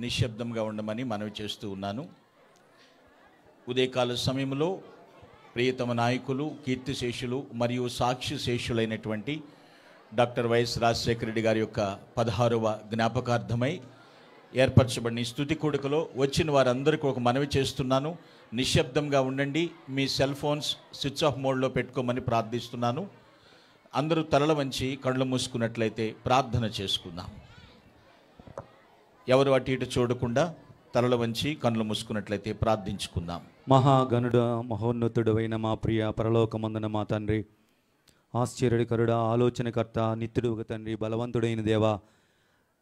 నిశ్శబ్దంగా ఉండమని మనవి చేస్తూ ఉన్నాను. ఉదయకాల సమయంలో ప్రియతమ నాయకులు, కీర్తిశేషులు మరియు సాక్షి శేషులైనటువంటి డాక్టర్ వైఎస్ రాజశేఖర రెడ్డి గారి యొక్క 16వ జ్ఞాపకార్థమై ఏర్పరచబడిన ఈ స్తుతి కూడికలో వచ్చిన వారందరికీ ఒక మనవి చేస్తున్నాను. నిశ్శబ్దంగా ఉండండి. మీ సెల్ ఫోన్స్ స్విచ్ ఆఫ్ మోడ్లో పెట్టుకోమని ప్రార్థిస్తున్నాను. అందరూ తలల వంచి కళ్ళు మూసుకున్నట్లయితే ప్రార్థన చేసుకుందాం. ఎవరు అటు ఇటు చూడకుండా తలల వంచి కళ్ళు మూసుకున్నట్లయితే ప్రార్థించుకుందాం. మహాగణుడ, మహోన్నతుడు అయిన మా ప్రియ పరలోకమందున మా తండ్రి, ఆశ్చర్యకరుడ, ఆలోచనకర్త, నిత్యుడు తండ్రి, బలవంతుడైన దేవా,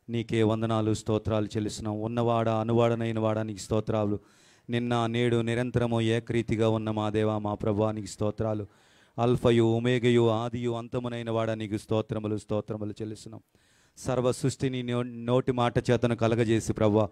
నీకే వందనాలు, స్తోత్రాలు చెల్లిస్తున్నాం. ఉన్నవాడ, అనువాడనైన వాడా, నీకు స్తోత్రాలు. నిన్న నేడు నిరంతరము ఏకరీతిగా ఉన్న మా దేవా, మా ప్రభువా, నీకు స్తోత్రాలు. అల్ఫయు, ఒమేగయు, ఆదియు, అంతమునైన వాడా, నీకు స్తోత్రములు చెల్లిస్తున్నాం. సర్వ సృష్టిని నోటి మాట చేతను కలగజేసి ప్రభువా,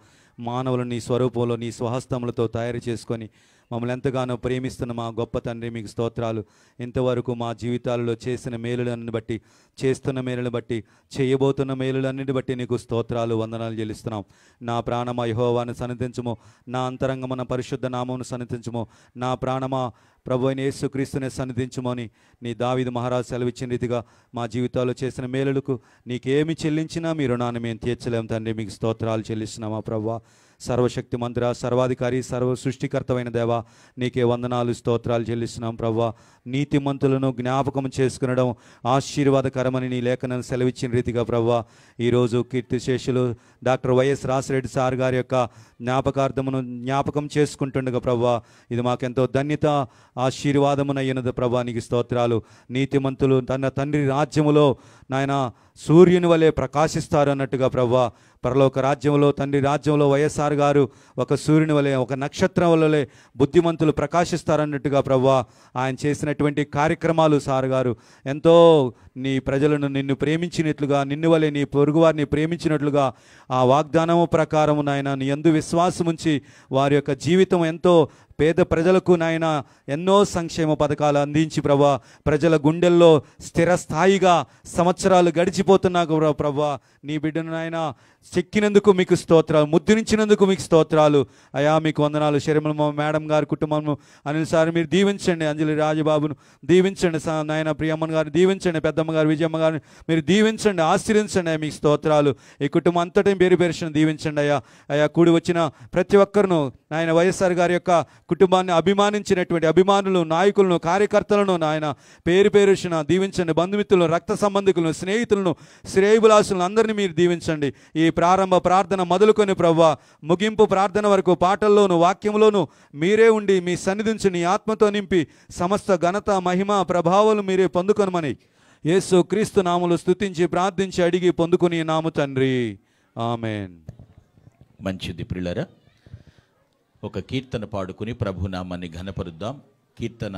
మానవులు నీ స్వరూపంలో నీ స్వహస్తములతో తయారు చేసుకొని మమ్మల్ని ఎంతగానో ప్రేమిస్తున్న మా గొప్ప తండ్రి, మీకు స్తోత్రాలు. ఇంతవరకు మా జీవితాలలో చేసిన మేలులన్నీ బట్టి, చేస్తున్న మేలులను బట్టి, చేయబోతున్న మేలులన్నిటి బట్టి నీకు స్తోత్రాలు, వందనాలు చెల్లిస్తున్నాం. నా ప్రాణమా యెహోవాను సన్నిధించుము, నా అంతరంగమున పరిశుద్ధ నామమును సన్నిధించుము, నా ప్రాణమా ప్రభు అయిన యేసుక్రీస్తునే సన్నిధించుమని నీ దావీదు మహారాజు సెలవిచ్చిన రీతిగా మా జీవితాల్లో చేసిన మేలులకు నీకేమి చెల్లించినా మీ రుణాన్ని మేము తీర్చలేము తండ్రి. మీకు స్తోత్రాలు చెల్లిస్తున్నామా ప్రభువా. సర్వశక్తి మంత్ర, సర్వాధికారి, సర్వ సృష్టికర్తమైన దేవా, నీకే వందనాలు, స్తోత్రాలు చెల్లిస్తున్నాం ప్రభువా. నీతిమంతులను జ్ఞాపకం చేసుకునడం ఆశీర్వాదకరమని నీ లేఖనాన్ని సెలవిచ్చిన రీతిగా ప్రభువా, ఈరోజు కీర్తిశేషులు డాక్టర్ వైఎస్ రాజశేఖర సార్ గారి యొక్క జ్ఞాపకం చేసుకుంటుండగా ప్రభువా, ఇది మాకెంతో ధన్యత, ఆశీర్వాదమునయ్యున్నది ప్రభువా. నీకు స్తోత్రాలు. నీతిమంతులు తన తండ్రి రాజ్యములో నాయన సూర్యుని వలె ప్రకాశిస్తారు అన్నట్టుగా ప్రభువా, పరలోక రాజ్యంలో, తండ్రి రాజ్యంలో వైఎస్ఆర్ గారు ఒక సూర్యుని వలె, ఒక నక్షత్రం వలె బుద్ధిమంతులు ప్రకాశిస్తారన్నట్టుగా ప్రభువా, ఆయన చేసినటువంటి కార్యక్రమాలు సార్ గారు ఎంతో నీ ప్రజలను నిన్ను ప్రేమించినట్లుగా, నిన్ను వలె నీ పొరుగువారిని ప్రేమించినట్లుగా ఆ వాగ్దానము ప్రకారము నాయన నీ యందు విశ్వాసం ఉంచి వారి యొక్క జీవితం ఎంతో పేద ప్రజలకు నాయన ఎన్నో సంక్షేమ పథకాలు అందించి ప్రభా, ప్రజల గుండెల్లో స్థిరస్థాయిగా సంవత్సరాలు గడిచిపోతున్నా ప్రభా, నీ బిడ్డను నాయన చెక్కినందుకు మీకు స్తోత్రాలు, ముద్రించినందుకు మీకు స్తోత్రాలు అయా. మీకు వందనాలు. శర్మల మేడం గారి కుటుంబము, అనిల్ సార్ మీరు దీవించండి, అంజలి రాజబాబును దీవించండి, నాయన ప్రియమ్మన్ గారిని దీవించండి, పెద్దమ్మ గారు విజయమ్మ గారిని మీరు దీవించండి, ఆశీర్వించండి అయ్యా. మీకు స్తోత్రాలు. ఈ కుటుంబం అంతటా పేరును దీవించండి అయ్యా. అయా కూడి వచ్చిన ప్రతి ఒక్కరును నాయన వైఎస్ఆర్ గారి యొక్క కుటుంబాన్ని అభిమానించినటువంటి అభిమానులు, నాయకులను, కార్యకర్తలను నాయన పేరున దీవించండి. బంధుమిత్రులను, రక్త సంబంధికులను, స్నేహితులను, శ్రేయబులాసులను అందరినీ మీరు దీవించండి. ఈ ప్రారంభ ప్రార్థన మొదలుకొని ప్రభువా, ముగింపు ప్రార్థన వరకు పాటల్లోను, వాక్యంలోను మీరే ఉండి మీ సన్నిధించి నీ ఆత్మతో నింపి సమస్త ఘనత, మహిమ, ప్రభావాలు మీరే పొందుకొనమని యేసు క్రీస్తు నామములో స్తుతించి ప్రార్థించి అడిగి పొందుకుని నాము తండ్రి, ఆమేన్. మంచిది ప్రియులారా, ఒక కీర్తన పాడుకుని ప్రభునామాన్ని ఘనపరుద్దాం. కీర్తన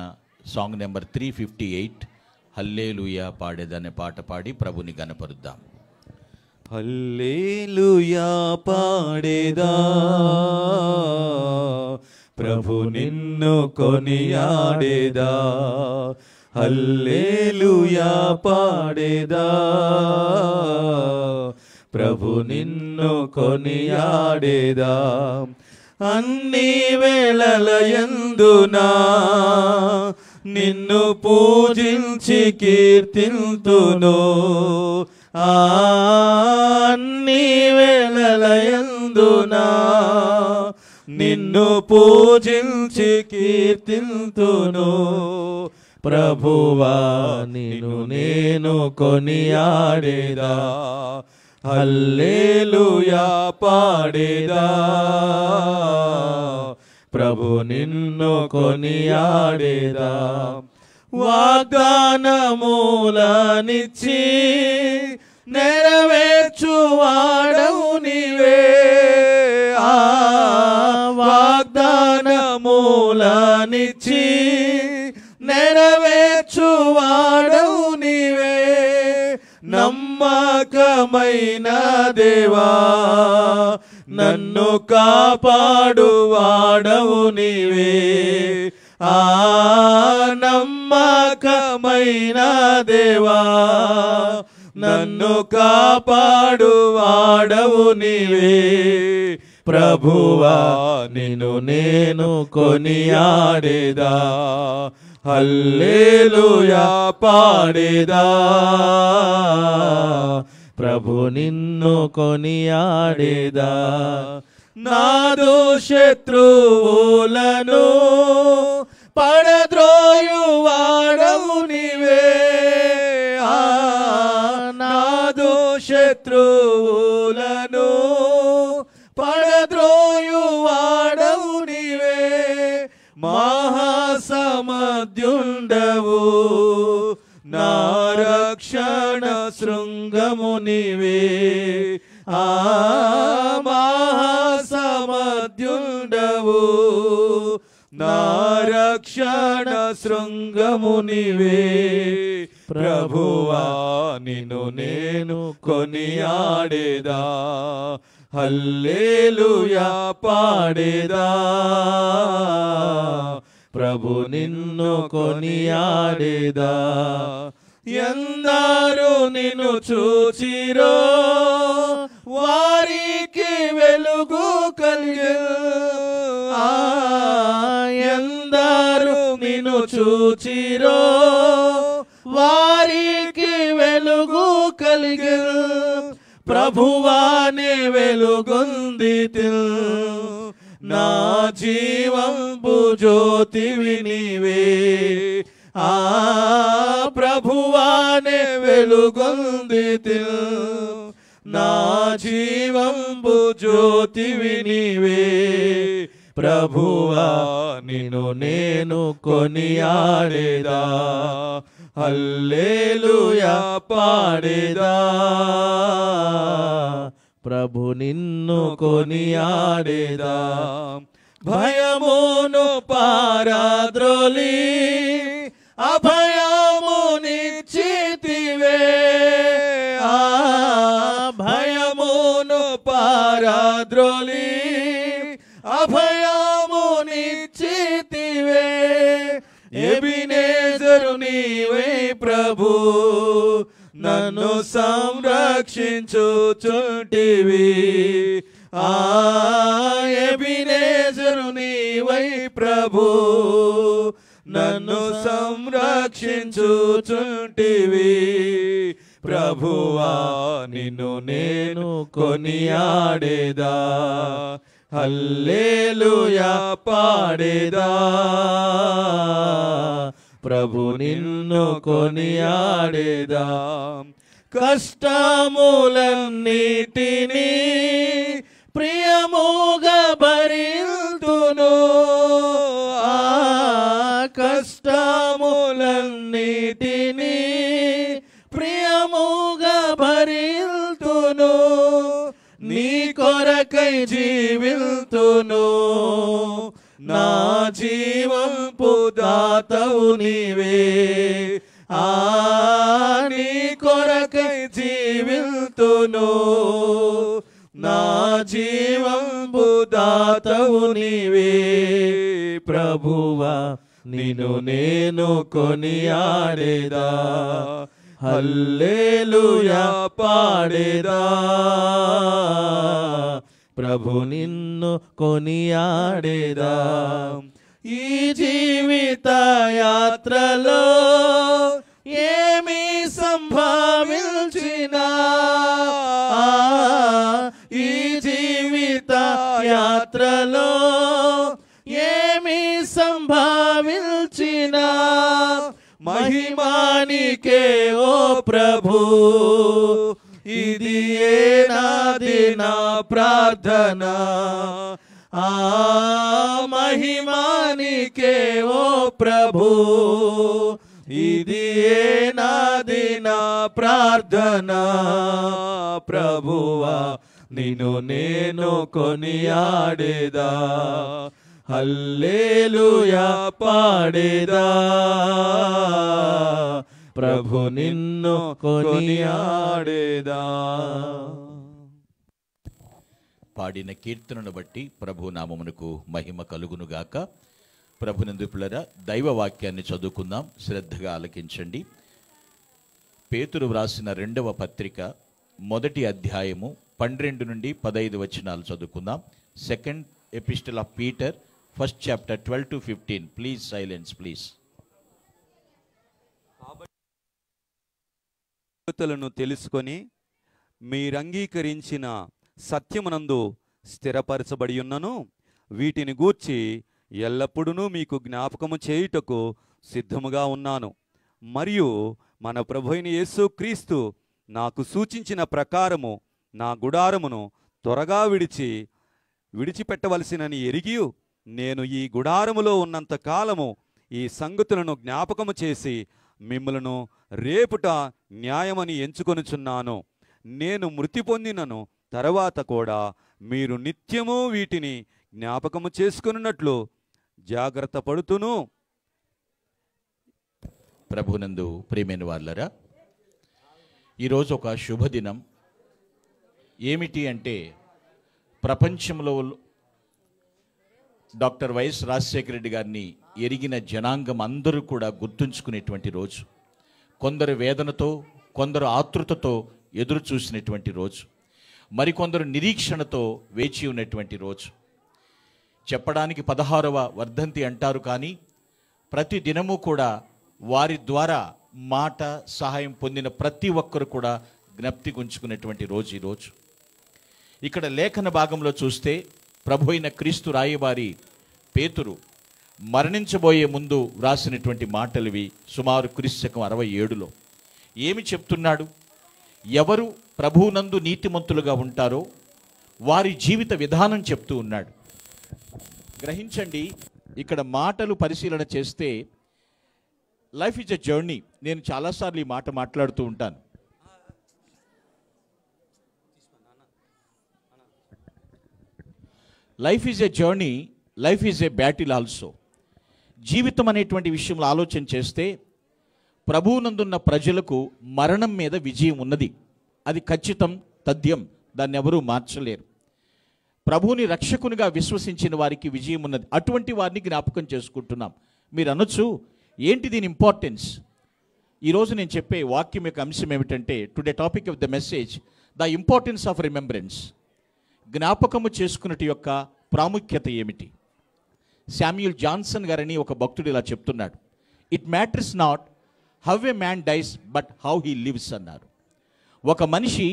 సాంగ్ నెంబర్ 358, హల్లెలూయా పాడేదనే పాట పాడి ప్రభుని ఘనపరుద్దాం. హల్లెలూయా పాడేదా, ప్రభు నిన్ను కొనియాడేదా. హల్లెలూయా పాడేదా, ప్రభు నిన్ను కొనియాడేదా. అన్ని వేళలయందునా నిన్ను పూజించి కీర్తింతును. అన్ని వేళలయందునా నిన్ను పూజించి కీర్తింతును. ప్రభువా నిన్ను నేను కొనియాడేదా. హల్లెలూయా పాడేదా, ప్రభు నిన్ను కొనియాడేదా. వాగ్దానములనిచ్చి నెరవేర్చువాడవు నీవే. వాగ్దానములనిచ్చి నెరవేర్చువాడవు నీవే. నమ్మకమైన దేవా నన్ను కాపాడువాడవు నీవే. నమ్మకమైన దేవా నన్ను కాపాడువాడవు నీవే. ప్రభువా నిన్ను నేను కొనియాడేదా, హల్లెలూయా పాడేదా. ప్రభు నిన్ను కొనియాడేదా. నాదు శత్రువులను పడద్రోయువాడవు నీవే, నాదు శత్రువులను పడద్రోయువాడవు నీవే. మహాసమధ్యుండవు నా రక్షణ శృంగము నీవే, మహాసమధ్యుండవు నా రక్షణ శృంగము నీవే. ప్రభువా నిన్ను నేను కొనియాడేదా, హల్లెలూయా పాడేదా. ప్రభు నిన్ను కొనియాడేదా. ఎందరూ నిన్ను చూచిరో వారికి వెలుగు కలిగే, ఎందరూ నిన్ను చూచిరో వారికి వెలుగు కలిగే. ప్రభువానే వెలుగొందితి, నా జీవంబు జ్యోతివి నీవే. ప్రభువానే వెలుగొందితి, నా జీవంబు జ్యోతివి నీవే. ప్రభువా నిన్ను నేను కొనియాడేదా, హల్లెలూయా పాడేదా. ప్రభు నిన్ను కొనియాడేదా. భయమును పారద్రోలి అభయమునిచ్చితివే, భయమును పారద్రోలి అభయమునిచ్చితివే. ఎబినేజరు నీవే ప్రభు, నన్ను సంరక్షించుచుంటివి. ఎబినేజరు నీవై ప్రభు, నన్ను సంరక్షించుచుంటివి. ప్రభువా నిన్ను నేను కొనియాడేదా, హల్లెలూయా పాడేదా. ప్రభు నిన్ను కొనియాడేదా. కష్టములన్నిటినీ ప్రియముగా భరింతును, కష్టములన్నిటినీ ప్రియముగా భరింతును. నీ కొరకై జీవిల్తును, నా జీవంపు దాతవు నీవే. నీ కొరకై జీవిల్తును, నా జీవంపు దాతవు నీవే. ప్రభువా నిన్ను నేను కొనియాడేదా, హల్లెలూయా పాడేదా. ప్రభు నిన్ను కొనియాడేదా. ఈ జీవిత యాత్రలో ఏమి సంభవించినా, ఈ జీవిత యాత్రలో ఏమి సంభవించినా, మహిమానికే ఓ ప్రభు, ఇది నాది నా ప్రార్థన. మహిమానికే ఓ ప్రభు, ఇది నాది నా ప్రార్థన. ప్రభువా నిన్ను నేను కొనియాడేదా, హల్లెలూయా పాడేదా. ప్రభు నిన్ను కొనియాడేదా. పాడిన కీర్తనను బట్టి ప్రభు నామమునకు మహిమ కలుగునుగాక. ప్రభునందు పిల్లరా, దైవ వాక్యాన్ని చదువుకుందాం, శ్రద్ధగా ఆలకించండి. పేతురు వ్రాసిన 2వ పత్రిక 1వ అధ్యాయము 12 నుండి 15 వచనాలు చదువుకుందాం. Second epistle of Peter, first chapter 12 to 15. Please silence please. సంగతులను తెలుసుకొని మీరంగీకరించిన సత్యమునందు స్థిరపరచబడి ఉన్నను, వీటిని గూర్చి ఎల్లప్పుడూ మీకు జ్ఞాపకము చేయుటకు సిద్ధముగా ఉన్నాను. మరియు మన ప్రభువైన యేసుక్రీస్తు నాకు సూచించిన ప్రకారము నా గుడారమును త్వరగా విడిచిపెట్టవలసినని ఎరిగి, నేను ఈ గుడారములో ఉన్నంత కాలము ఈ సంగతులను జ్ఞాపకము చేసి మిమ్మలను రేపుట న్యాయమని ఎంచుకొనుచున్నాను. నేను మృతి పొందినను తర్వాత కూడా మీరు నిత్యము వీటిని జ్ఞాపకము చేసుకున్నట్లు జాగ్రత్త పడుతును. ప్రభునందు ప్రియమైన వాళ్ళరా, ఈరోజు ఒక శుభదినం. ఏమిటి అంటే, ప్రపంచంలో డాక్టర్ వైఎస్ రాజశేఖర రెడ్డి గారిని ఎరిగిన జనాంగం అందరూ కూడా గుర్తుంచుకునేటువంటి రోజు. కొందరు వేదనతో, కొందరు ఆతృతతో ఎదురు చూసినటువంటి రోజు, మరికొందరు నిరీక్షణతో వేచి ఉన్నటువంటి రోజు. చెప్పడానికి 16వ వర్ధంతి అంటారు, కానీ ప్రతి దినము కూడా వారి ద్వారా మాట సహాయం పొందిన ప్రతి ఒక్కరు కూడా జ్ఞప్తి ఉంచుకునేటువంటి రోజు ఈరోజు. ఇక్కడ లేఖన భాగంలో చూస్తే ప్రభు అయిన క్రీస్తు రాయబారి పేతురు మరణించబోయే ముందు వ్రాసినటువంటి మాటలివి. సుమారు క్రీస్తుశకం 67లో ఏమి చెప్తున్నాడు? ఎవరు ప్రభువునందు నీతిమంతులుగా ఉంటారో వారి జీవిత విధానం చెప్తూ ఉన్నాడు. గ్రహించండి, ఇక్కడ మాటలు పరిశీలన చేస్తే లైఫ్ ఈజ్ ఎ జర్నీ. నేను చాలాసార్లు ఈ మాట మాట్లాడుతూ ఉంటాను. Life is a journey, life is a battle also. జీవితం అనేటువంటి విషయంలో ఆలోచన చేస్తే ప్రభువునందున్న ప్రజలకు మరణం మీద విజయం ఉన్నది. అది ఖచ్చితం, తథ్యం. దాన్ని ఎవరూ మార్చలేరు. ప్రభువుని రక్షకునిగా విశ్వసించిన వారికి విజయం ఉన్నది. అటువంటి వారిని జ్ఞాపకం చేసుకుంటున్నాం. మీరు అనొచ్చు, ఏంటి దీని ఇంపార్టెన్స్? ఈరోజు నేను చెప్పే వాక్యం యొక్క అంశం ఏమిటంటే, today topic of the message, the importance of remembrance. జ్ఞాపకము చేసుకున్నటి యొక్క ప్రాముఖ్యత ఏమిటి? శామ్యూల్ జాన్సన్ గారని ఒక భక్తుడు ఇలా చెప్తున్నాడు, it matters not how a man dice but how he lives అన్నారు. ఒక మనిషి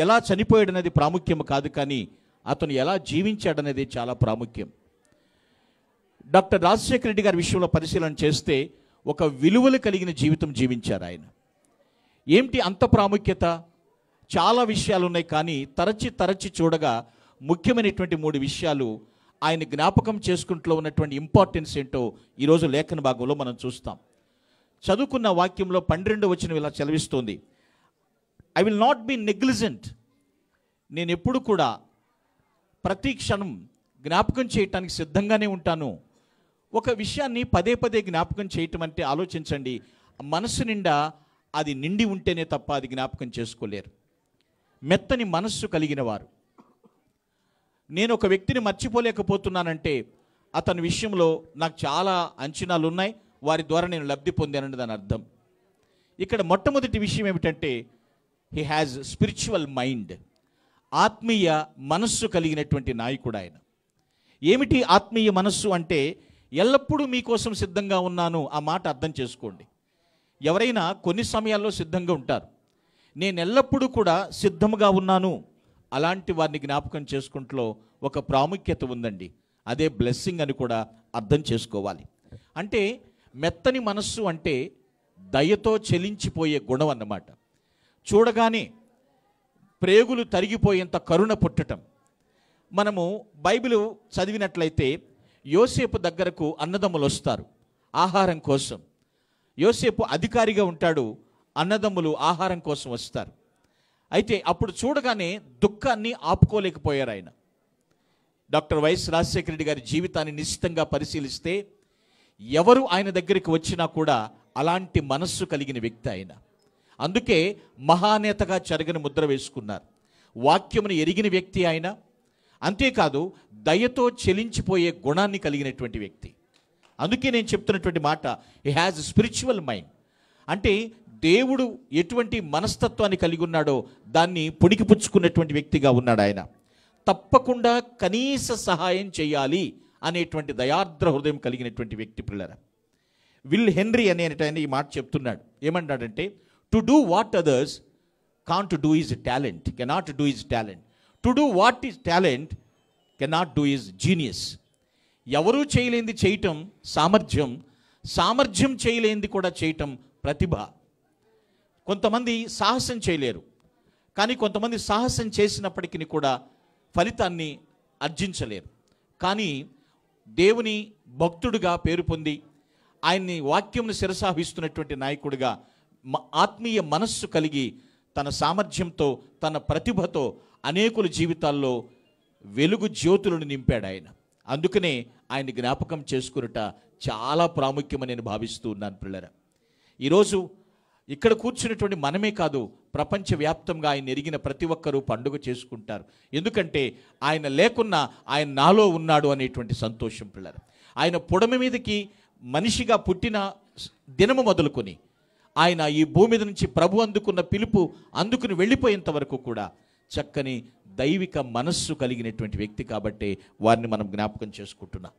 ఎలా చనిపోయాడనేది ప్రాముఖ్యం కాదు, కానీ అతను ఎలా జీవించాడనేది చాలా ప్రాముఖ్యం. డాక్టర్ రాజశేఖర రెడ్డి గారి విషయంలో పరిశీలన చేస్తే ఒక విలువలు కలిగిన జీవితం జీవించారు ఆయన. ఏమిటి అంత ప్రాముఖ్యత? చాలా విషయాలు ఉన్నాయి, కానీ తరచి చూడగా ముఖ్యమైనటువంటి 3 విషయాలు ఆయన జ్ఞాపకం చేసుకుంటూ ఉన్నటువంటి ఇంపార్టెన్స్ ఏంటో ఈరోజు లేఖన భాగంలో మనం చూస్తాం. చదువుకున్న వాక్యంలో 12వ వచనం ఇలా సెలవిస్తోంది, I will not be negligent. నేను ఎప్పుడు కూడా ప్రతి క్షణం జ్ఞాపకం చేయటానికి సిద్ధంగానే ఉంటాను. ఒక విషయాన్ని పదే పదే జ్ఞాపకం చేయటం అంటే ఆలోచించండి, మనసు నిండా అది నిండి ఉంటేనే తప్ప అది జ్ఞాపకం చేసుకోలేరు. మెత్తని మనస్సు కలిగిన వారు. నేను ఒక వ్యక్తిని మర్చిపోలేకపోతున్నానంటే అతని విషయంలో నాకు చాలా అంచనాలు ఉన్నాయి, వారి ద్వారా నేను లబ్ధి పొందానని దాని అర్థం. ఇక్కడ మొట్టమొదటి విషయం ఏమిటంటే, హీ హ్యాజ్ స్పిరిచువల్ మైండ్. ఆత్మీయ మనస్సు కలిగినటువంటి నాయకుడు ఆయన. ఏమిటి ఆత్మీయ మనస్సు అంటే, ఎల్లప్పుడూ మీకోసం సిద్ధంగా ఉన్నాను. ఆ మాట అర్థం చేసుకోండి. ఎవరైనా కొన్ని సమయాల్లో సిద్ధంగా ఉంటారు. నేను ఎల్లప్పుడూ కూడా సిద్ధంగా ఉన్నాను. అలాంటి వారిని జ్ఞాపకం చేసుకుంటూ ఒక ప్రాముఖ్యత ఉందండి. అదే బ్లెస్సింగ్ అని కూడా అర్థం చేసుకోవాలి. అంటే మెత్తని మనస్సు అంటే దయతో చెలించిపోయే గుణం అన్నమాట. చూడగానే ప్రేగులు తరిగిపోయేంత కరుణ పుట్టటం. మనము బైబిల్ చదివినట్లయితే యోసేపు దగ్గరకు అన్నదమ్ములు వస్తారు ఆహారం కోసం. యోసేపు అధికారిగా ఉంటాడు, అన్నదమ్ములు ఆహారం కోసం వస్తారు. అయితే అప్పుడు చూడగానే దుఃఖాన్ని ఆపుకోలేకపోయారు ఆయన. డాక్టర్ వైఎస్ రాజశేఖర రెడ్డి గారి జీవితాన్ని నిశ్చితంగా పరిశీలిస్తే ఎవరు ఆయన దగ్గరికి వచ్చినా కూడా అలాంటి మనస్సు కలిగిన వ్యక్తి ఆయన. అందుకే మహానేతగా చెరగని ముద్ర వేసుకున్నారు. వాక్యమును ఎరిగిన వ్యక్తి ఆయన. అంతేకాదు దయతో చెలించిపోయే గుణాన్ని కలిగినటువంటి వ్యక్తి. అందుకే నేను చెప్తున్నటువంటి మాట, హీ హ్యాజ్ స్పిరిచువల్ మైండ్. అంటే దేవుడు ఎటువంటి మనస్తత్వాన్ని కలిగి ఉన్నాడో దాన్ని పుణికిపుచ్చుకున్నటువంటి వ్యక్తిగా ఉన్నాడు ఆయన. తప్పకుండా కనీస సహాయం చేయాలి అనేటువంటి దయార్ద్ర హృదయం కలిగినటువంటి వ్యక్తి పిల్లరా. విల్ హెన్రీ అనేటువంటి ఈ మాట చెప్తున్నాడు. ఏమంటాడంటే, to do what others can't do is talent, cannot do is talent. To do what is talent cannot do is genius. ఎవరూ చేయలేంది చేయటం సామర్థ్యం, సామర్థ్యం చేయలేంది కూడా చేయటం ప్రతిభ. కొంతమంది సాహసం చేయలేరు, కానీ కొంతమంది సాహసం చేసినప్పటికీ కూడా ఫలితాన్ని ఆర్జించలేరు. కానీ దేవుని భక్తుడిగా పేరు పొంది ఆయన్ని వాక్యంను శిరసాహిస్తున్నటువంటి నాయకుడిగా ఆత్మీయ మనస్సు కలిగి తన సామర్థ్యంతో తన ప్రతిభతో అనేకుల జీవితాల్లో వెలుగు జ్యోతులను నింపాడు ఆయన. అందుకనే ఆయన్ని జ్ఞాపకం చేసుకున్నట చాలా ప్రాముఖ్యమని నేను భావిస్తూ ఉన్నాను పిల్లరా. ఈరోజు ఇక్కడ కూర్చున్నటువంటి మనమే కాదు, ప్రపంచవ్యాప్తంగా ఆయన ఎరిగిన ప్రతి ఒక్కరూ పండుగ చేసుకుంటారు. ఎందుకంటే ఆయన లేకున్నా ఆయన నాలో ఉన్నాడు అనేటువంటి సంతోషం పిల్లరా. ఆయన పొడమ మీదకి మనిషిగా పుట్టిన దినము మొదలుకొని ఆయన ఈ భూమి మీద నుంచి ప్రభు అందుకున్న పిలుపు అందుకుని వెళ్ళిపోయేంత వరకు కూడా చక్కని దైవిక మనస్సు కలిగినటువంటి వ్యక్తి కాబట్టే వారిని మనం జ్ఞాపకం చేసుకుంటున్నాం.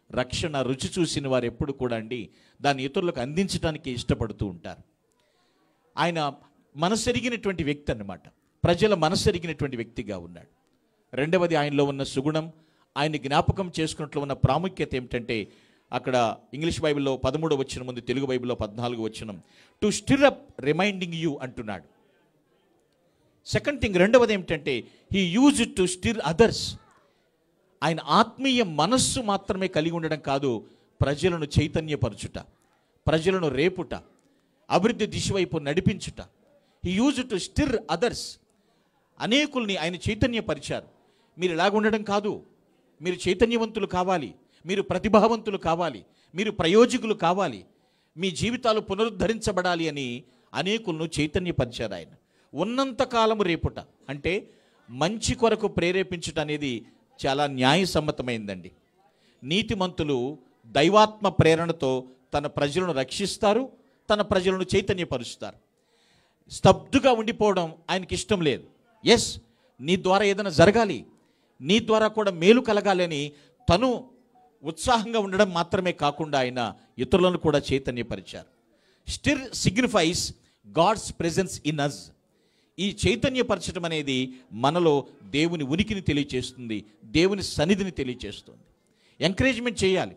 రక్షణ రుచి చూసిన వారు ఎప్పుడు కూడా అండి దాన్ని ఇతరులకు అందించడానికి ఇష్టపడుతూ ఉంటారు. ఆయన మనసెరిగినటువంటి వ్యక్తి అన్నమాట. ప్రజల మనసెరిగినటువంటి వ్యక్తిగా ఉన్నాడు. రెండవది ఆయనలో ఉన్న సుగుణం, ఆయన్ని జ్ఞాపకం చేసుకున్నట్లు ఉన్న ప్రాముఖ్యత ఏమిటంటే, అక్కడ ఇంగ్లీష్ బైబిల్లో 13వ వచనం ఉంది, తెలుగు బైబిల్లో 14వ వచనం. To stir up reminding you అంటున్నాడు. సెకండ్ థింగ్, రెండవది ఏమిటంటే he use to stir others. ఆయన ఆత్మీయ మనస్సు మాత్రమే కలిగి ఉండడం కాదు, ప్రజలను చైతన్యపరచుట, ప్రజలను రేపుట, అభివృద్ధి దిశ వైపు నడిపించుట. He use to stir others. అనేకుల్ని ఆయన చైతన్యపరిచారు. మీరు ఇలాగ ఉండడం కాదు, మీరు చైతన్యవంతులు కావాలి, మీరు ప్రతిభావంతులు కావాలి, మీరు ప్రయోజకులు కావాలి, మీ జీవితాలు పునరుద్ధరించబడాలి అని అనేకులను చైతన్యపరిచారు ఆయన. ఉన్నంతకాలము రేపుట అంటే మంచి కొరకు ప్రేరేపించుట అనేది చాలా న్యాయసమ్మతమైందండి. నీతిమంతులు దైవాత్మ ప్రేరణతో తన ప్రజలను రక్షిస్తారు, తన ప్రజలను చైతన్యపరుస్తారు. స్తబ్దుగా ఉండిపోవడం ఆయనకి ఇష్టం లేదు. ఎస్, నీ ద్వారా ఏదైనా జరగాలి, నీ ద్వారా కూడా మేలు కలగాలని తను ఉత్సాహంగా ఉండడం మాత్రమే కాకుండా ఆయన ఇతరులను కూడా చైతన్యపరిచారు. Stir signifies God's presence in us. ఈ చైతన్యపరచడం అనేది మనలో దేవుని ఉనికిని తెలియచేస్తుంది, దేవుని సన్నిధిని తెలియచేస్తుంది. ఎంకరేజ్మెంట్ చేయాలి.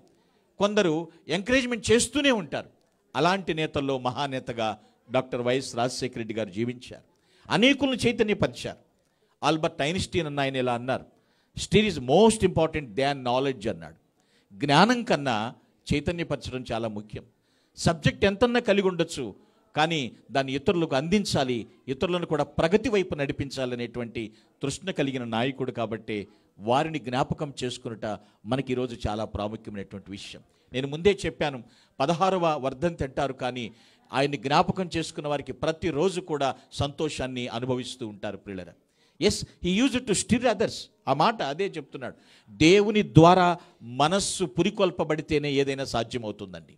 కొందరు ఎంకరేజ్మెంట్ చేస్తూనే ఉంటారు. అలాంటి నేతల్లో మహానేతగా డాక్టర్ వైఎస్ రాజశేఖర రెడ్డి గారు జీవించారు. అనేకులను చైతన్యపరిచారు. ఆల్బర్ట్ ఐన్స్టీన్ అన్న ఆయన ఇలా అన్నారు, stir is most important than knowledge అన్నాడు. జ్ఞానం కన్నా చైతన్యపరచడం చాలా ముఖ్యం. సబ్జెక్ట్ ఎంతన్నా కలిగి ఉండొచ్చు, కానీ దాన్ని ఇతరులకు అందించాలి, ఇతరులను కూడా ప్రగతి వైపు నడిపించాలనేటువంటి తృష్ణ కలిగిన నాయకుడు కాబట్టి వారిని జ్ఞాపకం చేసుకున్నట మనకి ఈరోజు చాలా ప్రాముఖ్యమైనటువంటి విషయం. నేను ముందే చెప్పాను, 16వ వర్ధంతి అంటారు, కానీ ఆయన్ని జ్ఞాపకం చేసుకున్న వారికి ప్రతిరోజు కూడా సంతోషాన్ని అనుభవిస్తూ ఉంటారు ప్రియులారా. Yes, he use to stir others. ఆ మాట అదే చెప్తున్నాడు. దేవుని ద్వారా మనస్సు పురికొల్పబడితేనే ఏదైనా సాధ్యమవుతుందండి.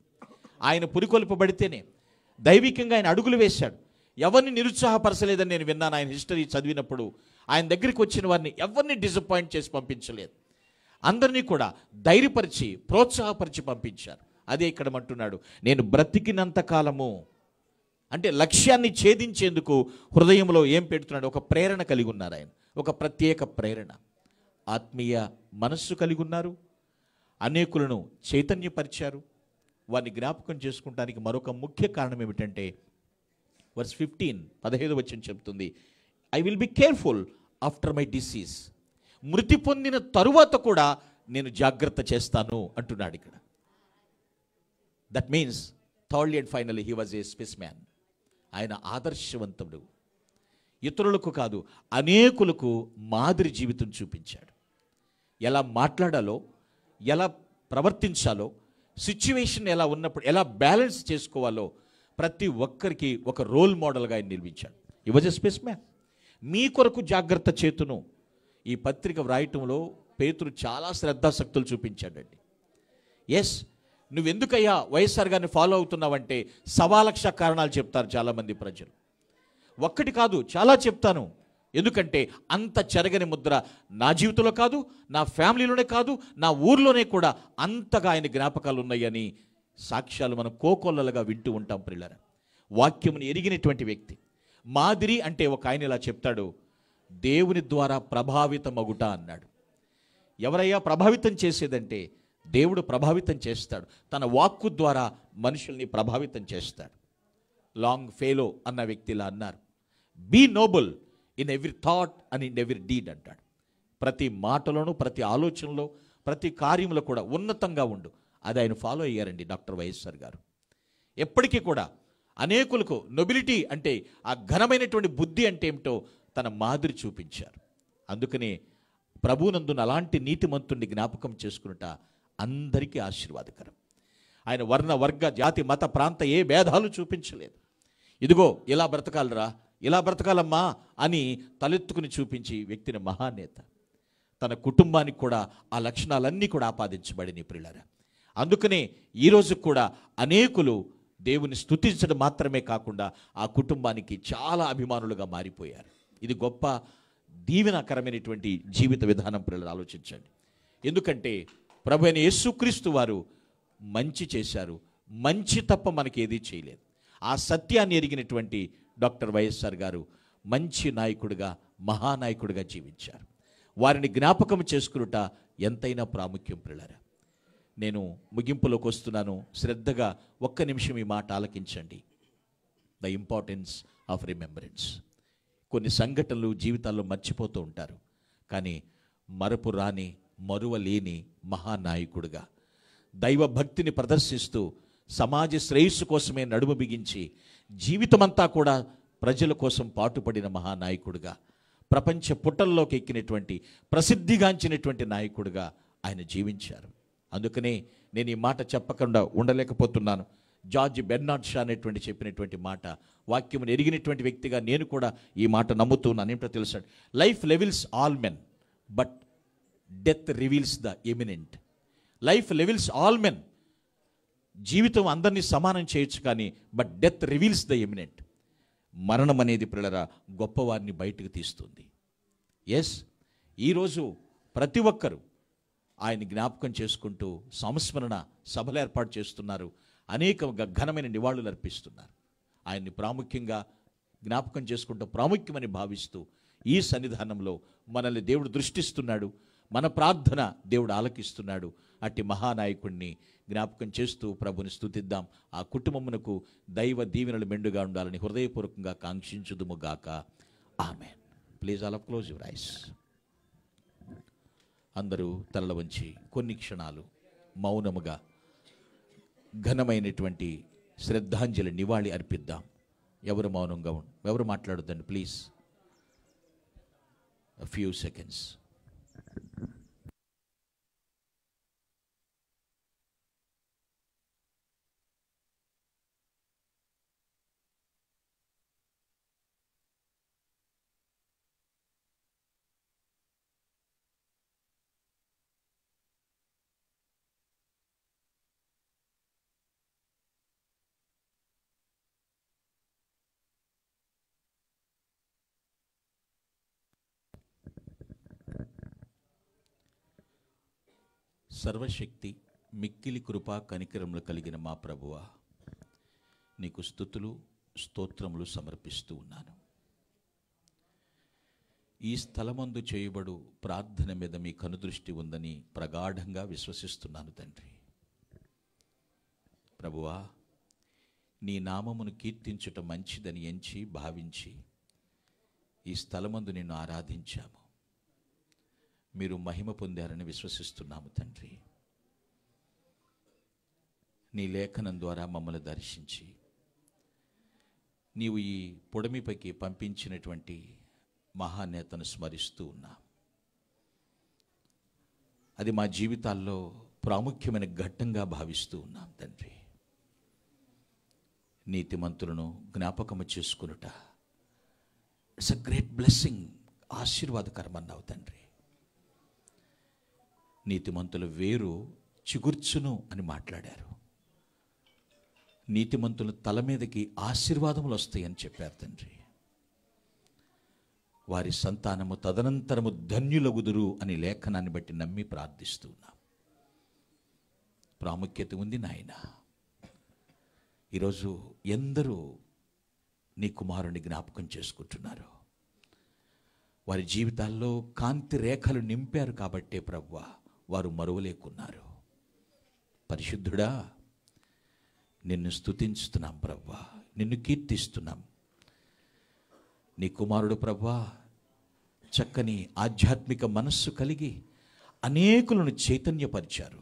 ఆయన పురికొల్పబడితేనే. దైవికంగా ఆయన అడుగులు వేశాడు. ఎవరిని నిరుత్సాహపరచలేదని నేను విన్నాను. ఆయన హిస్టరీ చదివినప్పుడు ఆయన దగ్గరికి వచ్చిన వారిని ఎవరిని డిసప్పాయింట్ చేసి పంపించలేదు. అందరినీ కూడా ధైర్యపరిచి ప్రోత్సాహపరిచి పంపించారు. అదే ఇక్కడ అంటున్నాడు, నేను బ్రతికినంత కాలము అంటే లక్ష్యాన్ని ఛేదించేందుకు హృదయంలో ఏం పెడుతున్నాడు? ఒక ప్రేరణ కలిగి ఉన్నారు ఆయన, ఒక ప్రత్యేక ప్రేరణ. ఆత్మీయ మనస్సు కలిగి ఉన్నారు, అనేకులను చైతన్యపరిచారు. వారిని జ్ఞాపకం చేసుకుంటానికి మరొక ముఖ్య కారణం ఏమిటంటే వర్స్ 15 వచనం చెప్తుంది, I will be careful after my disease. మృతి పొందిన తరువాత కూడా నేను జాగ్రత్త చేస్తాను అంటున్నాడు ఇక్కడ. That means thirdly and finally he was a spice man. ఆయన ఆదర్శవంతుడు. ఇతరులకు కాదు, అనేకులకు మాదిరి జీవితం చూపించాడు. ఎలా మాట్లాడాలో, ఎలా ప్రవర్తించాలో, సిచ్యువేషన్ ఎలా ఉన్నప్పుడు ఎలా బ్యాలెన్స్ చేసుకోవాలో ప్రతి ఒక్కరికి ఒక రోల్ మోడల్గా ఆయన నిలిపించాడు. He was a space man. మీ కొరకు జాగ్రత్త చేతును. ఈ పత్రిక వ్రాయటంలో పేతురు చాలా శ్రద్ధాశక్తులు చూపించాడండి. ఎస్, నువ్వెందుకయ్యా వైఎస్ఆర్ గారిని ఫాలో అవుతున్నావంటే 1,00,000 కారణాలు చెప్తారు చాలామంది ప్రజలు. ఒక్కటి కాదు, చాలా చెప్తాను. ఎందుకంటే అంత చెరగని ముద్ర నా జీవితంలో కాదు, నా ఫ్యామిలీలోనే కాదు, నా ఊర్లోనే కూడా అంతగా ఆయన జ్ఞాపకాలు ఉన్నాయని సాక్ష్యాలు మనం కోకొల్లలుగా వింటూ ఉంటాం ప్రియులారా. వాక్యమును ఎరిగినటువంటి వ్యక్తి. మాదిరి అంటే ఒక ఆయన ఇలా చెప్తాడు, దేవుని ద్వారా ప్రభావితమగుట అన్నాడు. ఎవరయ్యా ప్రభావితం చేసేదంటే దేవుడు ప్రభావితం చేస్తాడు. తన వాక్కు ద్వారా మనుషుల్ని ప్రభావితం చేస్తాడు. లాంగ్ ఫెలో అన్న వ్యక్తిలా అన్నారు, be noble in every thought and in every deed అంటాడు. ప్రతి మాటలోనూ, ప్రతి ఆలోచనలో, ప్రతి కార్యంలో కూడా ఉన్నతంగా ఉండు. అది ఆయన ఫాలో అయ్యారండి డాక్టర్ వైఎస్ఆర్ గారు. ఎప్పటికీ కూడా అనేకులకు నొబిలిటీ అంటే ఆ ఘనమైనటువంటి బుద్ధి అంటే ఏమిటో తన మాదిరి చూపించారు. అందుకనే ప్రభువునందున అలాంటి నీతిమంతుణ్ణి జ్ఞాపకం చేసుకున్నట అందరికీ ఆశీర్వాదకరం. ఆయన వర్ణ, వర్గ, జాతి, మత, ప్రాంత ఏ భేదాలు చూపించలేదు. ఇదిగో ఇలా బ్రతకాలరా, ఇలా బ్రతకాలమ్మా అని తలెత్తుకుని చూపించి వ్యక్తిని మహానేత. తన కుటుంబానికి కూడా ఆ లక్షణాలన్నీ కూడా ఆపాదించబడిన ప్రియులారా. అందుకనే ఈరోజు కూడా అనేకులు దేవుని స్తుతించడం మాత్రమే కాకుండా ఆ కుటుంబానికి చాలా అభిమానులుగా మారిపోయారు. ఇది గొప్ప దీవెనకరమైనటువంటి జీవిత విధానం ప్రియులారా. ఆలోచించండి. ఎందుకంటే ప్రభు అయిన యేసుక్రీస్తు వారు మంచి చేశారు, మంచి తప్ప మనకి ఏదీ చేయలేదు. ఆ సత్యాన్ని ఎరిగినటువంటి డాక్టర్ వైఎస్ఆర్ గారు మంచి నాయకుడిగా, మహానాయకుడిగా జీవించారు. వారిని జ్ఞాపకం చేసుకునుట ఎంతైనా ప్రాముఖ్యం ప్రియులారా. నేను ముగింపులోకి వస్తున్నాను. శ్రద్ధగా ఒక్క నిమిషం ఈ మాట ఆలకించండి. The importance of remembrance. కొన్ని సంఘటనలు జీవితాల్లో మర్చిపోతూ ఉంటారు, కానీ మరపు రాని, మరువలేని మహానాయకుడిగా దైవ భక్తిని ప్రదర్శిస్తూ సమాజ శ్రేయస్సు కోసమే నడుము బిగించి జీవితమంతా కూడా ప్రజల కోసం పాటుపడిన మహానాయకుడిగా, ప్రపంచ పుటల్లోకి ఎక్కినటువంటి ప్రసిద్ధిగాంచినటువంటి నాయకుడిగా ఆయన జీవించారు. అందుకనే నేను ఈ మాట చెప్పకుండా ఉండలేకపోతున్నాను. జార్జ్ బెర్నార్డ్ షా అనేటువంటి చెప్పినటువంటి మాట, వాక్యమును ఎరిగినటువంటి వ్యక్తిగా నేను కూడా ఈ మాట నమ్ముతున్నాను. ఏంటో తెలుసా, life levels all men but death reveals the eminent. Life levels all men. జీవితం అందరినీ సమానం చేయొచ్చు, కానీ but death reveals the eminent. మరణం అనేది ప్రియులారా గొప్పవారిని బయటకు తీస్తుంది. ఎస్, ఈరోజు ప్రతి ఒక్కరూ ఆయన జ్ఞాపకం చేసుకుంటూ సంస్మరణ సభలు ఏర్పాటు చేస్తున్నారు. అనేక ఘనమైన నివాళులు అర్పిస్తున్నారు. ఆయన్ని ప్రాముఖ్యంగా జ్ఞాపకం చేసుకుంటూ ప్రాముఖ్యమని భావిస్తూ ఈ సన్నిధానంలో మనల్ని దేవుడు దృష్టిస్తున్నాడు. మన ప్రార్థన దేవుడు ఆలకిస్తున్నాడు. అట్టి మహానాయకుడిని జ్ఞాపకం చేస్తూ ప్రభుని స్తుతిద్దాం. ఆ కుటుంబమునకు దైవ దీవెనలు మెండుగా ఉండాలని హృదయపూర్వకంగా కాంక్షించుదుముగాక. ఆమేన్. Please all of close your eyes. అందరూ తలల వంచి కొన్ని క్షణాలు మౌనముగా ఘనమైనటువంటి శ్రద్ధాంజలి నివాళి అర్పిద్దాం. ఎవరు మౌనంగా ఎవరు మాట్లాడొద్దండి ప్లీజ్. A few seconds. సర్వశక్తి మిక్కిలి కృపా కనికరములు కలిగిన మా ప్రభువా, నీకు స్తుతులు స్తోత్రములు సమర్పిస్తూ ఉన్నాను. ఈ స్థలమందు చేయబడు ప్రార్థన మీద మీ కనుదృష్టి ఉందని ప్రగాఢంగా విశ్వసిస్తున్నాను తండ్రి. ప్రభువా, నీ నామమును కీర్తించుట మంచిదని ఎంచి భావించి ఈ స్థలమందు నిన్ను ఆరాధించాము. మీరు మహిమ పొందారని విశ్వసిస్తున్నాము తండ్రి. నీ లేఖనం ద్వారా మమ్మల్ని దర్శించి నీవు ఈ పొడమిపైకి పంపించినటువంటి మహానేతను స్మరిస్తూ ఉన్నాం. అది మా జీవితాల్లో ప్రాముఖ్యమైన ఘట్టంగా భావిస్తూ ఉన్నాం తండ్రి. నీతిమంతులను జ్ఞాపకము చేసుకునుట ఇట్స్ అ గ్రేట్ బ్లెస్సింగ్. ఆశీర్వాదకరం అన్నావు తండ్రి. నీతిమంతుల వేరు చిగుర్చును అని మాట్లాడారు. నీతిమంతుల తల మీదకి ఆశీర్వాదములు వస్తాయని చెప్పారు తండ్రి. వారి సంతానము తదనంతరము ధన్యులగుదురు అని లేఖనాన్ని బట్టి నమ్మి ప్రార్థిస్తున్నాం. ప్రాముఖ్యత ఉంది నాయన. ఈరోజు ఎందరూ నీ కుమారుని జ్ఞాపకం చేసుకుంటున్నారు. వారి జీవితాల్లో కాంతి రేఖలు నింపారు కాబట్టే ప్రభువా వారు మరువలేకున్నారు. పరిశుద్ధుడా, నిన్ను స్తుతించుతున్నాం ప్రభువా, నిన్ను కీర్తిస్తున్నాం. నీ కుమారుడు ప్రభువా చక్కని ఆధ్యాత్మిక మనస్సు కలిగి అనేకులను చైతన్యపరిచారు.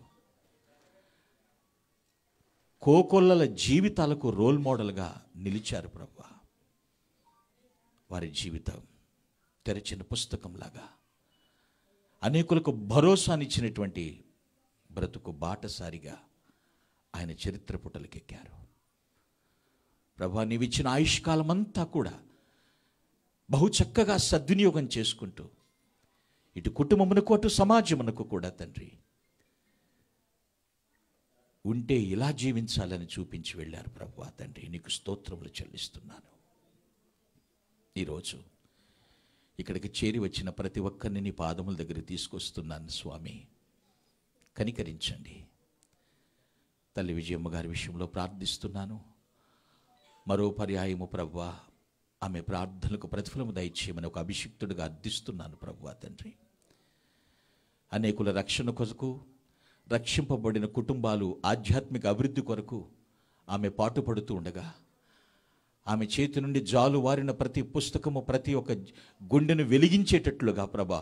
కోకొల్లల జీవితాలకు రోల్ మోడల్గా నిలిచారు ప్రభువా. వారి జీవితం తెరచిన పుస్తకంలాగా అనేకులకు భరోసానిచ్చినటువంటి బ్రతుకు బాటసారిగా ఆయన చరిత్ర పుటలకెక్కారు. ప్రభువా, నీవిచ్చిన ఆయుష్కాలమంతా కూడా బహు చక్కగా సద్వినియోగం చేసుకుంటూ ఇటు కుటుంబమునకు అటు సమాజమునకు కూడా తండ్రి ఉంటే ఇలా జీవించాలని చూపించి వెళ్ళారు ప్రభువా. తండ్రి నీకు స్తోత్రములు చెల్లిస్తున్నాను. ఈరోజు ఇక్కడికి చేరి వచ్చిన ప్రతి ఒక్కరిని నీ పాదముల దగ్గర తీసుకొస్తున్నాను స్వామి. కనికరించండి. తల్లి విజయమ్మ గారి విషయంలో ప్రార్థిస్తున్నాను. మరో పర్యాయము ప్రభువా ఆమె ప్రార్థనలకు ప్రతిఫలము దయచేయమని ఒక అభిషిక్తుడిగా అర్థిస్తున్నాను ప్రభువా తండ్రి. అనేకుల రక్షణ కొరకు, రక్షింపబడిన కుటుంబాలు ఆధ్యాత్మిక అభివృద్ధి కొరకు ఆమె పాటుపడుతూ ఉండగా ఆమె చేతి నుండి జాలు వారిన ప్రతి పుస్తకము ప్రతి ఒక్క గుండెను వెలిగించేటట్లుగా ప్రభా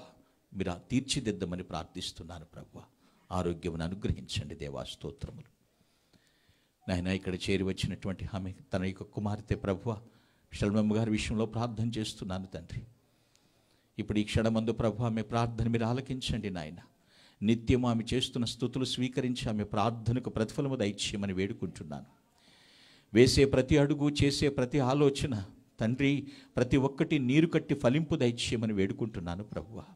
మీరు తీర్చిదిద్దమని ప్రార్థిస్తున్నాను ప్రభువా. ఆరోగ్యమును అనుగ్రహించండి దేవా. స్తోత్రములు నాయన. ఇక్కడ చేరి వచ్చినటువంటి ఆమె తన యొక్క కుమార్తె ప్రభువా షల్మమ్మ గారి విషయంలో ప్రార్థన చేస్తున్నాను తండ్రి. ఇప్పుడు ఈ క్షణమందు ప్రభు ఆమె ప్రార్థన మీరు ఆలకించండి నాయన. నిత్యం ఆమె చేస్తున్న స్తుతులు స్వీకరించి ఆమె ప్రార్థనకు ప్రతిఫలము దయచేయమని వేడుకుంటున్నాను. వేసే ప్రతి అడుగు, చేసే ప్రతి ఆలోచన తండ్రి ప్రతి ఒక్కటి నీరు కట్టి ఫలింపు దయచేయమని వేడుకుంటున్నాను ప్రభువా.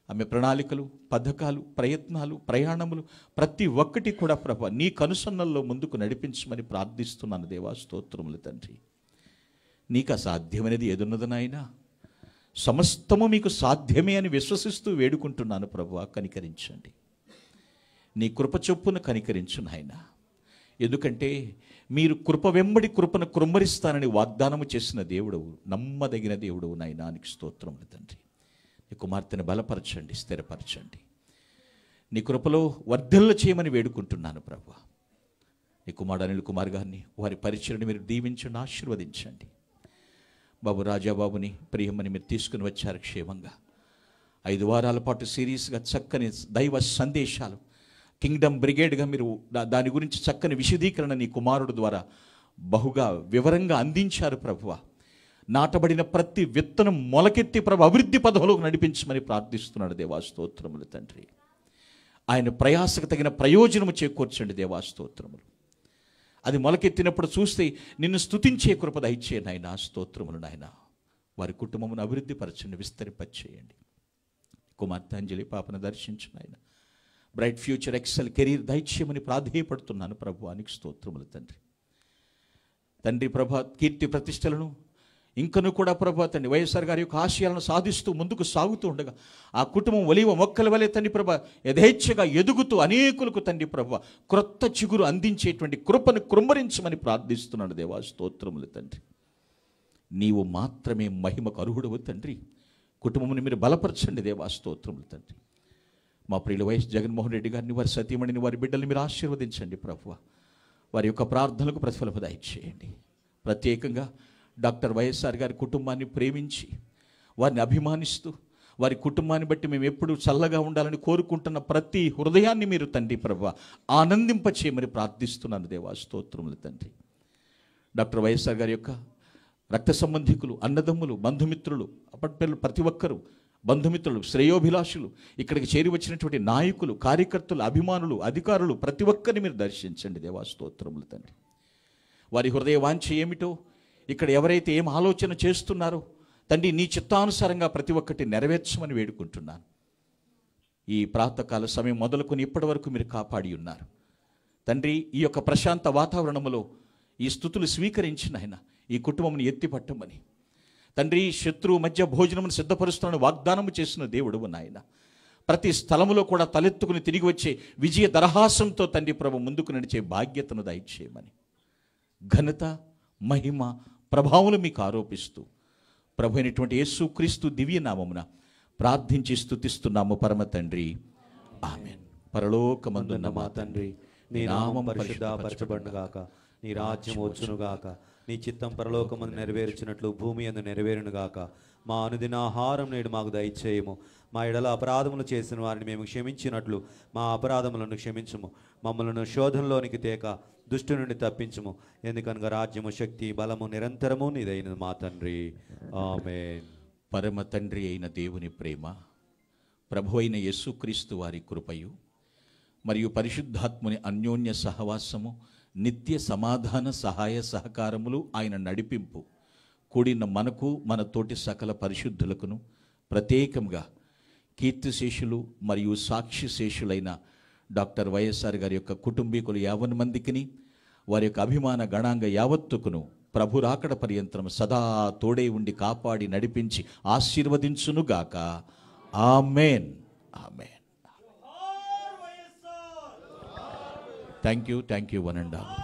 ఆమె ప్రణాళికలు, పథకాలు, ప్రయత్నాలు, ప్రయాణములు ప్రతి ఒక్కటి కూడా ప్రభువా నీ కనుసన్నల్లో ముందుకు నడిపించమని ప్రార్థిస్తున్నాను దేవా. స్తోత్రములు తండ్రి. నీకు అసాధ్యమనేది ఏదున్నది నాయనా? సమస్తము మీకు సాధ్యమే అని విశ్వసిస్తూ వేడుకుంటున్నాను ప్రభువా. కనికరించండి. నీ కృప చొప్పున కనికరించు నాయనా. ఎందుకంటే మీరు కృప వెంబడి కృపను కృమ్మరిస్తానని వాగ్దానము చేసిన దేవుడవు, నమ్మదగిన దేవుడవు నాయనా. నీకు స్తోత్రములు తండ్రి. నీ కుమార్తెను బలపరచండి, స్థిరపరచండి. నీ కృపలో వర్ధిల్ల చేయమని వేడుకుంటున్నాను ప్రభువా. నీ కుమారుడు అనిల్ కుమార్ గారిని, వారి పరిచయను మీరు దీవించండి, ఆశీర్వదించండి. బాబు రాజాబాబుని ప్రియమని మీరు తీసుకుని వచ్చారు క్షేమంగా. 5 వారాల పాటు సిరీస్గా చక్కని దైవ సందేశాలు, కింగ్డమ్ బ్రిగేడ్గా మీరు దాని గురించి చక్కని విశదీకరణ నీ కుమారుడు ద్వారా బహుగా వివరంగా అందించారు ప్రభువా. నాటబడిన ప్రతి విత్తనం మొలకెత్తి ప్రభు అభివృద్ధి పదవులకు నడిపించమని ప్రార్థిస్తున్నాడు దేవా. స్తోత్రములు తండ్రి. ఆయన ప్రయాసకు తగిన ప్రయోజనము చేకూర్చండి దేవా. స్తోత్రములు. అది మొలకెత్తినప్పుడు చూస్తే నిన్ను స్తుతించే కృప దయచే నాయనా. స్తోత్రములు నాయన. వారి కుటుంబమును అభివృద్ధి పరచండి, విస్తరింపచేయండి. కుమార్తె అంజలి పాపను దర్శించు నాయన. బ్రైట్ ఫ్యూచర్, ఎక్సెల్ కెరీర్ దయచేయమని ప్రాధేయపడుతున్నాను ప్రభువానికి. స్తోత్రములు తండ్రి. తండ్రి ప్రభా కీర్తి ప్రతిష్టలను ఇంకను కూడా ప్రభా తండ్రి వైఎస్ఆర్ గారి యొక్క ఆశయాలను సాధిస్తూ ముందుకు సాగుతూ ఉండగా ఆ కుటుంబం ఒలివ మొక్కల వలె తండ్రి ప్రభా యథేచ్ఛగా ఎదుగుతూ అనేకులకు తండ్రి ప్రభా క్రొత్త చిగురు అందించేటువంటి కృపను కృమ్మరించమని ప్రార్థిస్తున్నాడు దేవా. స్తోత్రములు తండ్రి. నీవు మాత్రమే మహిమకు అర్హుడవు తండ్రి. కుటుంబముని మీరు బలపరచండి దేవా. స్తోత్రములు తండ్రి. మా ప్రియుల వైఎస్ జగన్మోహన్ రెడ్డి గారిని, వారి సతీమణిని, వారి బిడ్డల్ని మీరు ఆశీర్వదించండి ప్రభువా. వారి యొక్క ప్రార్థనలకు ప్రతిఫలము దయచేయండి. ప్రత్యేకంగా డాక్టర్ వైఎస్ఆర్ గారి కుటుంబాన్ని ప్రేమించి వారిని అభిమానిస్తూ వారి కుటుంబాన్ని బట్టి మేము ఎప్పుడు చల్లగా ఉండాలని కోరుకుంటున్న ప్రతి హృదయాన్ని మీరు తండ్రి ప్రభువా ఆనందింపచేయమని ప్రార్థిస్తున్నాను దేవా. స్తోత్రములు తండ్రి. డాక్టర్ వైఎస్ఆర్ గారి యొక్క రక్త సంబంధికులు, అన్నదమ్ములు, బంధుమిత్రులు, అప్పటి ప్రతి ఒక్కరూ బంధుమిత్రులు, శ్రేయోభిలాషులు, ఇక్కడికి చేరి వచ్చినటువంటి నాయకులు, కార్యకర్తలు, అభిమానులు, అధికారులు ప్రతి ఒక్కరిని మీరు దర్శించండి దేవా. స్తోత్రములు తండ్రి. వారి హృదయ వాంఛ ఏమిటో, ఇక్కడ ఎవరైతే ఏం ఆలోచన చేస్తున్నారో తండ్రి నీ చిత్తానుసారంగా ప్రతి ఒక్కటి నెరవేర్చమని వేడుకుంటున్నాను. ఈ ప్రాతకాల సమయం మొదలుకొని ఇప్పటి వరకు మీరు కాపాడి ఉన్నారు తండ్రి. ఈ యొక్క ప్రశాంత వాతావరణంలో ఈ స్తుతులు స్వీకరించిన ఆయన ఈ కుటుంబంని ఎత్తిపట్టమని తండ్రి, శత్రువు మధ్య భోజనమును సిద్ధపరుస్తానని వాగ్దానము చేసిన దేవుడు నాయన. ప్రతి స్థలములో కూడా తలెత్తుకుని తిరిగి వచ్చే విజయ దరహాసంతో తండ్రి ప్రభు ముందుకు నడిచే బాధ్యతను దయచేయమని ఘనత, మహిమ, ప్రభావములు మీకు ఆరోపిస్తూ ప్రభు అయినటువంటి యేసుక్రీస్తు దివ్యనామమున ప్రార్థించి స్తుతిస్తున్నాము పరమ తండ్రి, ఆమేన్. పరలోకమందున్న మా తండ్రి, నీ నామం పరిశుద్ధపరచబడునుగాక, నీ రాజ్యం వచ్చునుగాక, నీ చిత్తం పరలోకమందు నెరవేర్చినట్లు భూమి యందు నెరవేరునుగాక. మా అనుదిన ఆహారం నేడు మాకు దయచేయము. మా ఎడల అపరాధములు చేసిన వారిని మేము క్షమించినట్లు మా అపరాధములను క్షమించుము. మమ్మలను శోధనలోనికి తేక దుష్టు నుండి తప్పించుము. ఎందుకనగా రాజ్యము, శక్తి, బలము నిరంతరము నీదైనది మా తండ్రి, ఆమేన్. పరమ తండ్రి అయిన దేవుని ప్రేమ, ప్రభు అయిన యేసుక్రీస్తు వారి కృపయు మరియు పరిశుద్ధాత్ముని అన్యోన్య సహవాసము, నిత్య సమాధాన సహాయ సహకారములు, ఆయన నడిపింపు కూడిన మనకు, మన తోటి సకల పరిశుద్ధులకును, ప్రత్యేకంగా కీర్తిశేషులు మరియు సాక్షిశేషులైన డాక్టర్ వైఎస్ఆర్ గారి యొక్క కుటుంబీకులు 50 మందికిని, వారి యొక్క అభిమాన గణాంగ యావత్తుకును ప్రభు రాకడ పర్యంతరం సదా తోడై ఉండి కాపాడి నడిపించి ఆశీర్వదించునుగాక. ఆమేన్, ఆమేన్. Thank you one and all.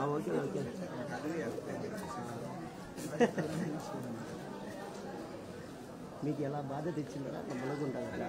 Okay okay మీకు ఎలా బాధ్యత ఇచ్చిందో అట్లా మనకుంటాం కదా.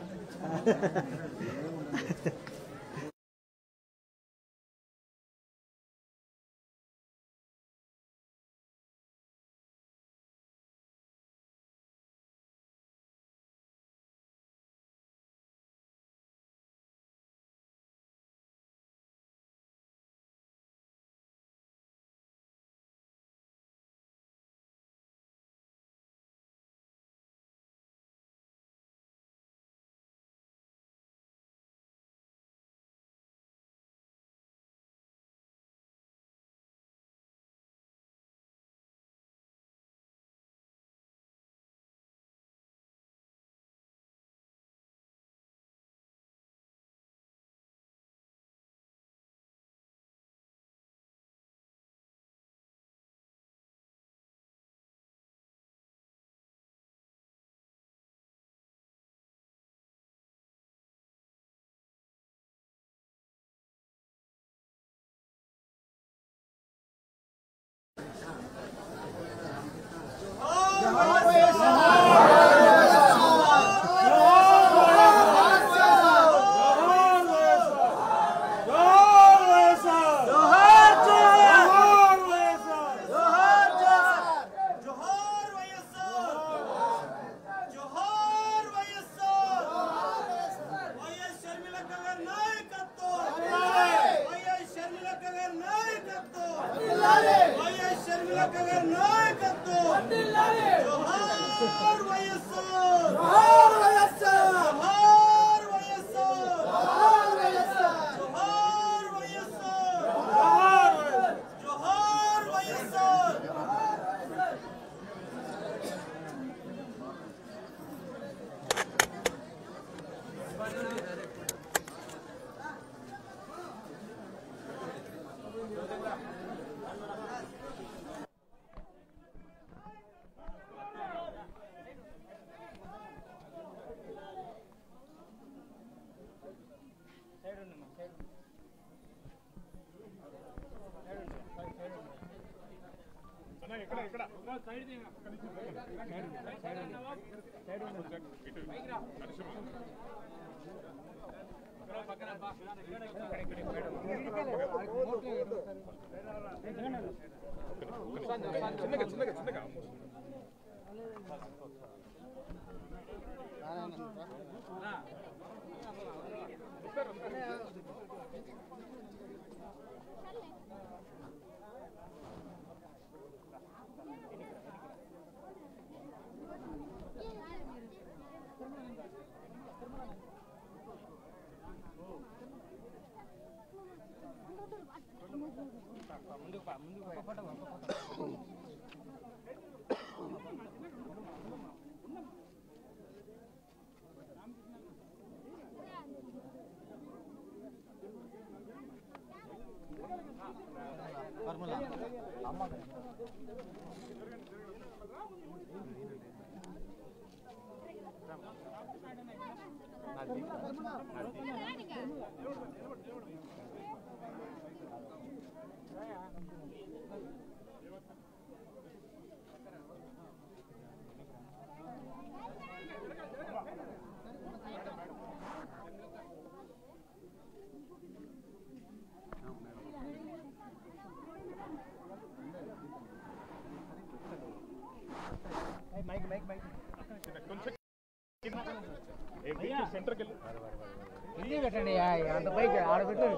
పెట్టండి అంత పైకి ఆడబెట్టు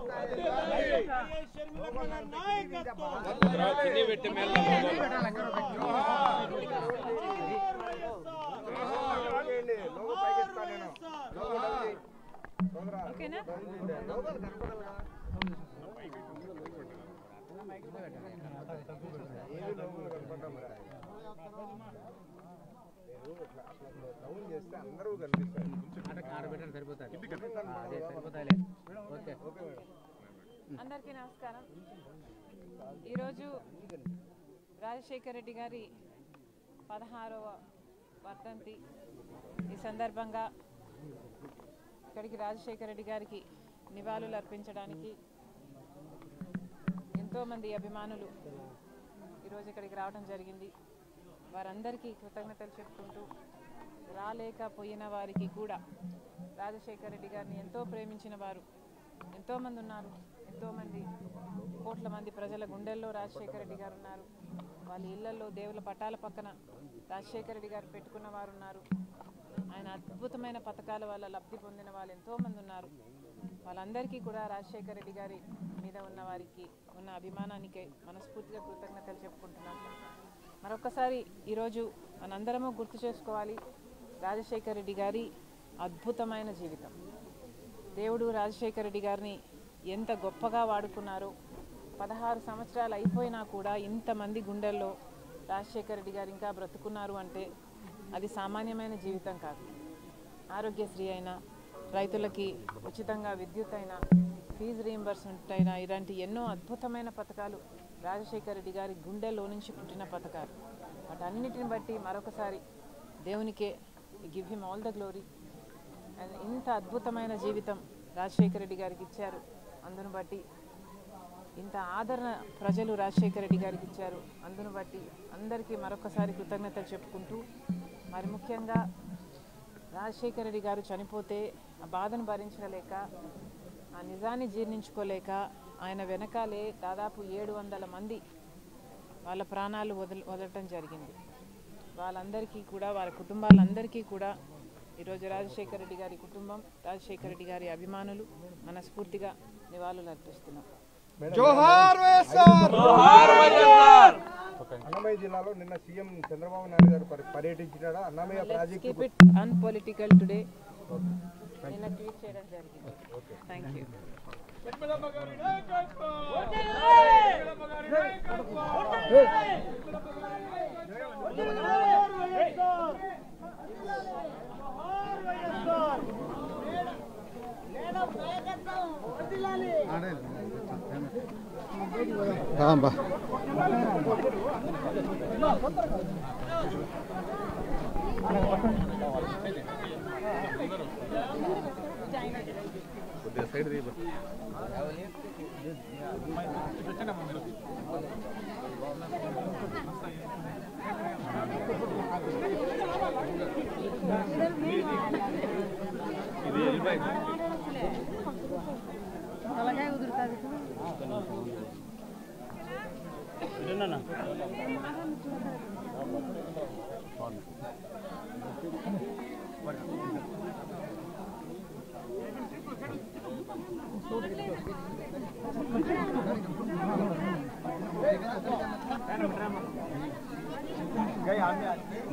అందరూ కనిపిస్తారు. అందరికీ నమస్కారం. ఈరోజు రాజశేఖర రెడ్డి గారి 16వ వర్ధంతి. ఈ సందర్భంగా ఇక్కడికి రాజశేఖర రెడ్డి గారికి నివాళులు అర్పించడానికి ఎంతోమంది అభిమానులు ఈరోజు ఇక్కడికి రావడం జరిగింది. వారందరికీ కృతజ్ఞతలు చెప్పుకుంటూ, రాలేకపోయిన వారికి కూడా రాజశేఖర రెడ్డి గారిని ఎంతో ప్రేమించిన వారు ఎంతోమంది ఉన్నారు. ఎంతోమంది కోట్ల మంది ప్రజల గుండెల్లో రాజశేఖర రెడ్డి గారు ఉన్నారు. వాళ్ళ ఇళ్లలో దేవుల పటాల పక్కన రాజశేఖర రెడ్డి గారు పెట్టుకున్న వారు ఉన్నారు. ఆయన అద్భుతమైన పథకాల వల్ల లబ్ధి పొందిన వాళ్ళు ఎంతోమంది ఉన్నారు. వాళ్ళందరికీ కూడా రాజశేఖర రెడ్డి గారి మీద ఉన్న వారికి ఉన్న అభిమానానికి మనస్ఫూర్తిగా కృతజ్ఞతలు చెప్పుకుంటున్నాను. మరొకసారి ఈరోజు మనందరము గుర్తు చేసుకోవాలి, రాజశేఖర రెడ్డి గారి అద్భుతమైన జీవితం. దేవుడు రాజశేఖర రెడ్డి గారిని ఎంత గొప్పగా వాడుకున్నారో. 16 సంవత్సరాలు అయిపోయినా కూడా ఇంతమంది గుండెల్లో రాజశేఖర రెడ్డి గారు ఇంకా బ్రతుకున్నారు అంటే అది సామాన్యమైన జీవితం కాదు. ఆరోగ్యశ్రీ అయినా, రైతులకి ఉచితంగా విద్యుత్ అయినా, ఫీజు రీయింబర్స్మెంట్ అయినా, ఇలాంటి ఎన్నో అద్భుతమైన పథకాలు రాజశేఖర రెడ్డి గారి గుండెల్లో నుంచి పుట్టిన పథకాలు. వాటన్నిటిని బట్టి మరొకసారి దేవునికే give him all the glory. And ఇంత అద్భుతమైన జీవితం రాజశేఖర రెడ్డి గారికి ఇచ్చారు. అందును బట్టి ఇంత ఆదరణ ప్రజలు రాజశేఖర రెడ్డి గారికి ఇచ్చారు. అందును బట్టి అందరికీ మరొకసారి కృతజ్ఞతలు చెప్పుకుంటూ, మరి ముఖ్యంగా రాజశేఖర రెడ్డి గారు చనిపోతే ఆ బాధను భరించలేక, ఆ నిజాన్ని జీర్ణించుకోలేక ఆయన వెనకాలే దాదాపు 700 మంది వాళ్ళ ప్రాణాలు వదలటం జరిగింది. వాళ్ళందరికీ కూడా, వాళ్ళ కుటుంబాలందరికీ కూడా ఈరోజు రాజశేఖర రెడ్డి గారి కుటుంబం, రాజశేఖర రెడ్డి గారి అభిమానులు మనస్ఫూర్తిగా నివాళులు అర్పిస్తున్నాం. అన్నమయ్య జిల్లాలో నిన్న సీఎం చంద్రబాబు నాయుడు గారు పర్యటించాడా? Annamayya project keep it unpolitical today నిన్న ట్వీట్ చేయడం జరిగింది. Thank you.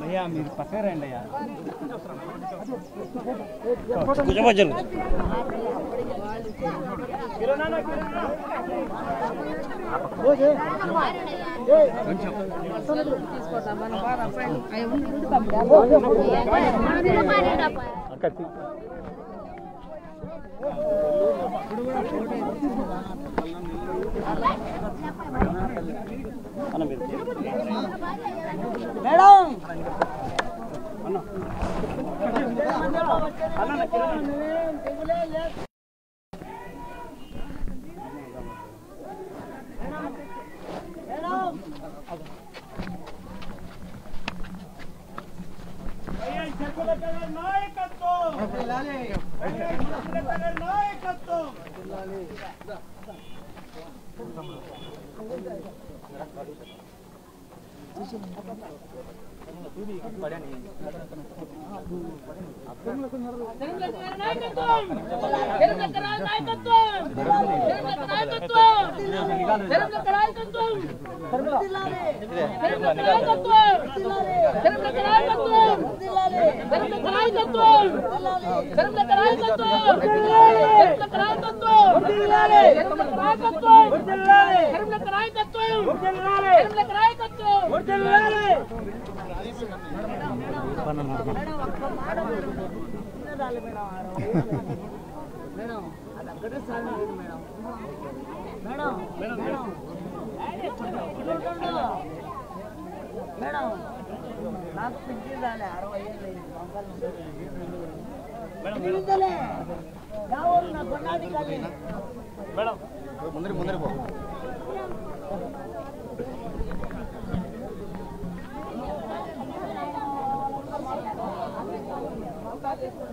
भैया మీరు పక్కన రండి అయ్యా. మేడం నాయకత్వం ముందర పో అవకాశం